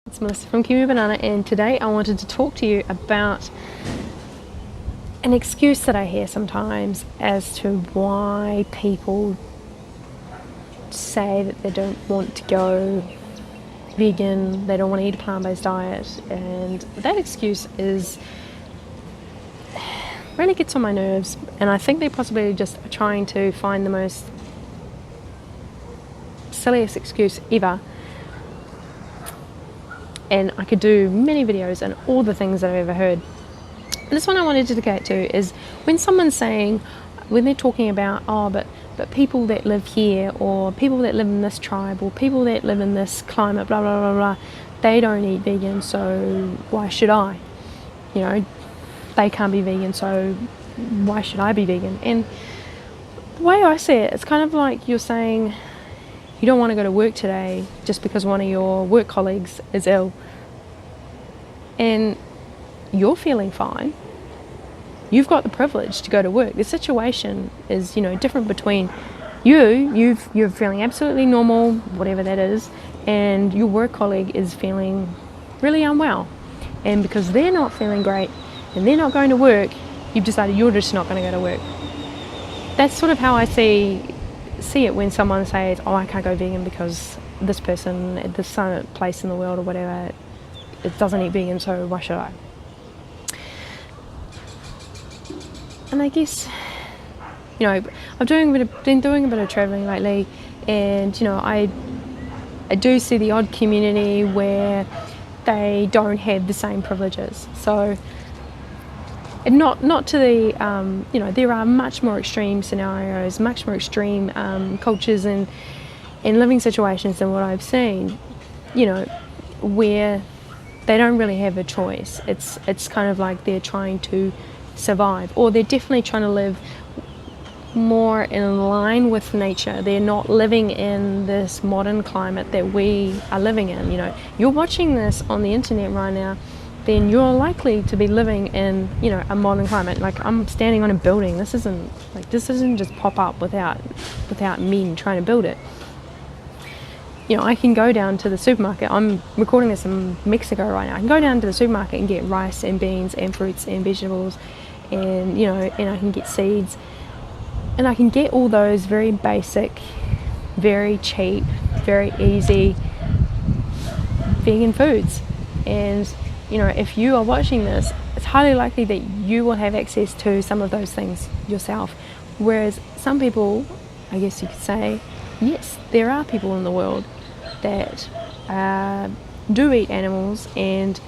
It's Melissa from Kiwi Banana, and today I wanted to talk to you about an excuse that I hear sometimes as to why people say that they don't want to go vegan, they don't want to eat a plant-based diet, and that excuse really gets on my nerves, and I think they possibly just are trying to find the most silliest excuse ever. And I could do many videos and all the things that I've ever heard. This one I wanted to get to is when someone's saying, when they're talking about, but people that live here, or people that live in this tribe, or people that live in this climate, blah, blah, blah, blah, they don't eat vegan, so why should I? You know, they can't be vegan, so why should I be vegan? And the way I see it, it's kind of like you're saying, you don't want to go to work today just because one of your work colleagues is ill, and you're feeling fine. You've got the privilege to go to work. The situation is, different between you're feeling absolutely normal, whatever that is, and your work colleague is feeling really unwell. And because they're not feeling great and they're not going to work, you've decided you're just not going to go to work. That's sort of how I see it when someone says, I can't go vegan because this person at this place in the world or whatever, it doesn't eat vegan, so why should I? And I guess, I've been doing a bit of travelling lately, and I do see the odd community where they don't have the same privileges. So, and not to the, there are much more extreme scenarios, much more extreme cultures and living situations than what I've seen, where they don't really have a choice. It's kind of like they're trying to survive, or they're definitely trying to live more in line with nature. They're not living in this modern climate that we are living in. You're watching this on the internet right now, then you're likely to be living in, a modern climate. Like, I'm standing on a building. This doesn't just pop up without men trying to build it. I can go down to the supermarket. I'm recording this in Mexico right now. I can go down to the supermarket and get rice and beans and fruits and vegetables, and and I can get seeds, and I can get all those very basic, very cheap, very easy vegan foods. And if you are watching this, it's highly likely that you will have access to some of those things yourself. Whereas some people, I guess you could say, yes, there are people in the world that do eat animals, and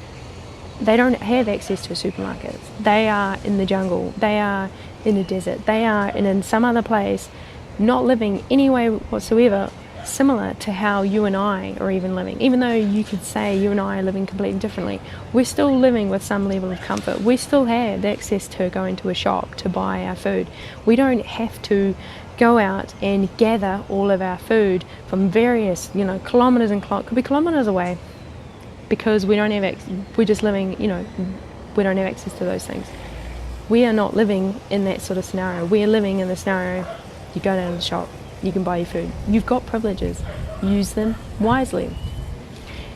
they don't have access to supermarkets. They are in the jungle, they are in the desert, they are in some other place, not living any way whatsoever similar to how you and I are even living. Even though you could say you and I are living completely differently, we're still living with some level of comfort. We still have access to going to a shop to buy our food. We don't have to go out and gather all of our food from various, kilometers and could be kilometers away, because we don't have we're just living, we don't have access to those things. We are not living in that sort of scenario. We are living in the scenario, you go down to the shop, you can buy your food. You've got privileges. Use them wisely.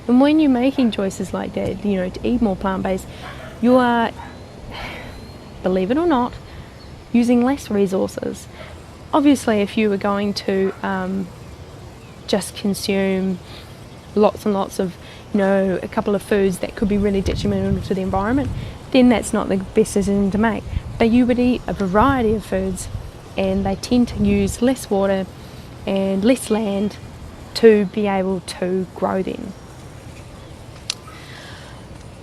And when you're making choices like that, to eat more plant-based, you are, believe it or not, using less resources. Obviously, if you were going to just consume lots and lots of, a couple of foods that could be really detrimental to the environment, then that's not the best decision to make. But you would eat a variety of foods, and they tend to use less water and less land to be able to grow them.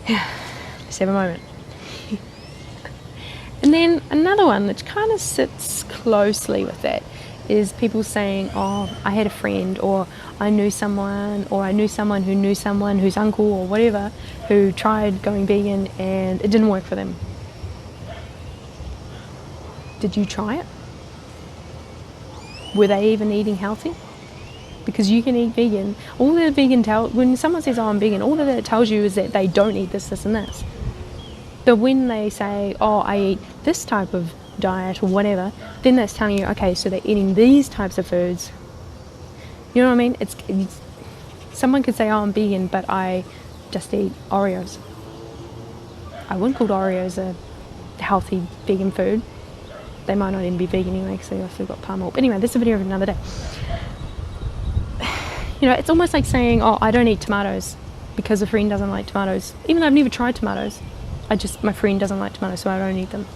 Just have a moment. And then another one that kind of sits closely with that is people saying, I had a friend, or I knew someone, or I knew someone who knew someone whose uncle or whatever who tried going vegan and it didn't work for them. Did you try it? Were they even eating healthy? Because you can eat vegan. All the vegan when someone says, I'm vegan, all that it tells you is that they don't eat this, this and this. But when they say, I eat this type of diet or whatever, then that's telling you, okay, so they're eating these types of foods. You know what I mean? It's someone could say, I'm vegan, but I just eat Oreos. I wouldn't call Oreos a healthy vegan food. They might not even be vegan anyway because they also got palm oil. But anyway, this is a video of another day. You know, it's almost like saying, oh, I don't eat tomatoes because a friend doesn't like tomatoes. Even though I've never tried tomatoes, my friend doesn't like tomatoes, so I don't eat them.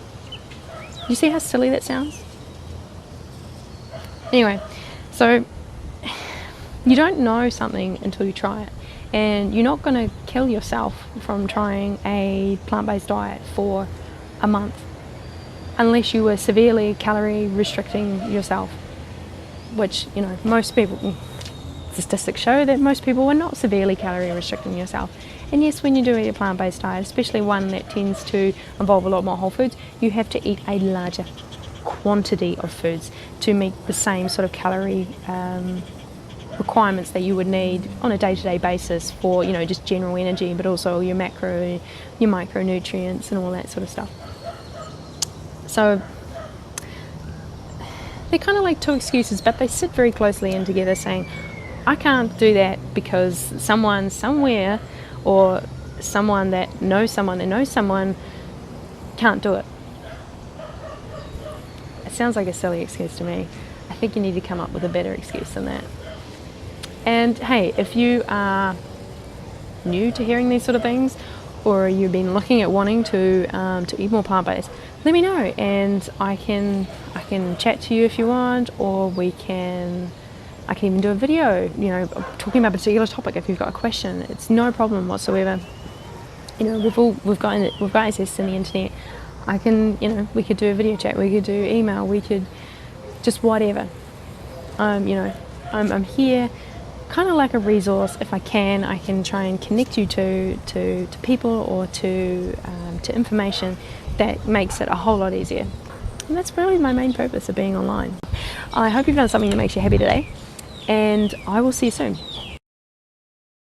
You see how silly that sounds? Anyway, so you don't know something until you try it. And you're not going to kill yourself from trying a plant-based diet for a month unless you were severely calorie restricting yourself, which, you know, most people, statistics show that most people are not severely calorie restricting yourself. And yes, when you do eat a plant-based diet, especially one that tends to involve a lot more whole foods, you have to eat a larger quantity of foods to meet the same sort of calorie requirements that you would need on a day-to-day basis for, you know, just general energy, but also your macro, your micronutrients and all that sort of stuff. So they're kind of like two excuses, but they sit very closely in together, saying, I can't do that because someone somewhere, or someone that knows someone can't do it. It sounds like a silly excuse to me. I think you need to come up with a better excuse than that. And hey, if you are new to hearing these sort of things, or you've been looking at wanting to eat more plant-based, let me know, and I can chat to you if you want, or I can even do a video, you know, talking about a particular topic. If you've got a question, it's no problem whatsoever. You know, we've got access to the internet. We could do a video chat, we could do email, we could just whatever. You know, I'm here kind of like a resource. If I can try and connect you to people or to information that makes it a whole lot easier. And that's really my main purpose of being online. I hope you found something that makes you happy today, and I will see you soon.